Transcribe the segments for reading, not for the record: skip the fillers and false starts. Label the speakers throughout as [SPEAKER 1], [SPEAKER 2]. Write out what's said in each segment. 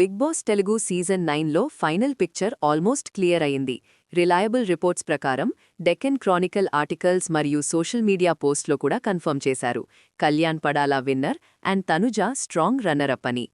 [SPEAKER 1] Big Boss Telugu season 9లో final picture almost clear అయింది. Reliable reports ప్రకారం డెక్కన్ క్రానికల్ ఆర్టికల్స్ మరియు సోషల్ మీడియా పోస్ట్లో కూడా కన్ఫర్మ్ చేశారు. Kalyan Padala winner and Tanuja strong runner-up అని.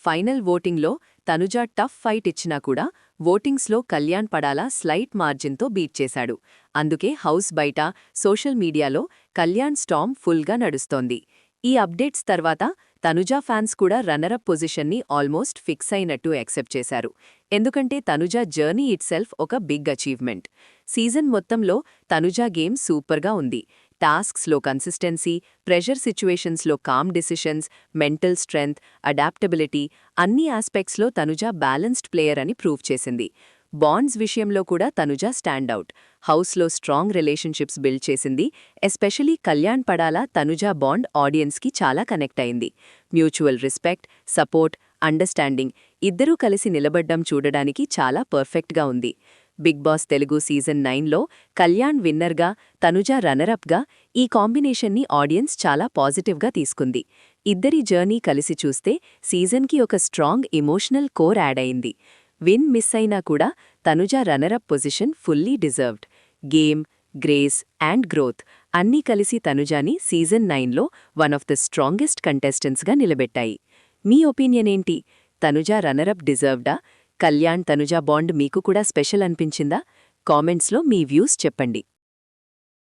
[SPEAKER 1] ఫైనల్ ఓటింగ్లో తనుజ టఫ్ ఫైట్ ఇచ్చినా కూడా ఓటింగ్స్లో కళ్యాణ్ పడాలా స్లైట్ మార్జిన్తో బీట్ చేశాడు. అందుకే హౌస్ బయట సోషల్ మీడియాలో కళ్యాణ్ స్టామ్ ఫుల్గా నడుస్తోంది. ఈ అప్డేట్స్ తర్వాత తనుజ ఫ్యాన్స్ కూడా రన్నరప్ పొజిషన్ని ఆల్మోస్ట్ ఫిక్స్ అయినట్టు యాక్సెప్ట్ చేశారు. ఎందుకంటే తనుజ జర్నీ ఇట్సెల్ఫ్ ఒక బిగ్ అచీవ్మెంట్. సీజన్ మొత్తంలో తనుజ గేమ్ సూపర్గా ఉంది. టాస్క్స్లో కన్సిస్టెన్సీ, ప్రెషర్ సిచ్యువేషన్స్లో calm decisions, mental strength, adaptability అన్ని ఆస్పెక్ట్స్లో తనుజ బ్యాలెన్స్డ్ ప్లేయర్ అని ప్రూవ్ చేసింది. బాండ్స్ విషయంలో కూడా తనుజ స్టాండౌట్. హౌస్లో స్ట్రాంగ్ రిలేషన్షిప్స్ బిల్డ్ చేసింది. ఎస్పెషలీ కళ్యాణ్ పడాలా తనుజ బాండ్ ఆడియన్స్కి చాలా కనెక్ట్ అయింది. మ్యూచువల్ రెస్పెక్ట్, సపోర్ట్, అండర్స్టాండింగ్ ఇద్దరూ కలిసి నిలబడ్డం చూడడానికి చాలా పర్ఫెక్ట్గా ఉంది. బిగ్ బాస్ తెలుగు సీజన్ 9లో కళ్యాణ్ విన్నర్గా, తనుజ రన్నరప్గా ఈ కాంబినేషన్ని ఆడియన్స్ చాలా పాజిటివ్గా తీసుకుంది. ఇద్దరి జర్నీ కలిసి చూస్తే సీజన్కి ఒక స్ట్రాంగ్ ఎమోషనల్ కోర్ యాడ్ అయింది. విన్ మిస్ అయినా కూడా Tanuja runner-up position fully deserved. Game, grace and growth అన్నీ కలిసి తనుజాని సీజన్ 9లో వన్ ఆఫ్ ద స్ట్రాంగెస్ట్ కంటెస్టెంట్స్గా నిలబెట్టాయి. మీ ఒపీనియన్ ఏంటి? తనుజ రన్నరప్ డిజర్వ్డా? కళ్యాణ్ తనుజ బాండ్ మీకు కూడా స్పెషల్ అనిపించిందా? కామెంట్స్లో మీ వ్యూస్ చెప్పండి.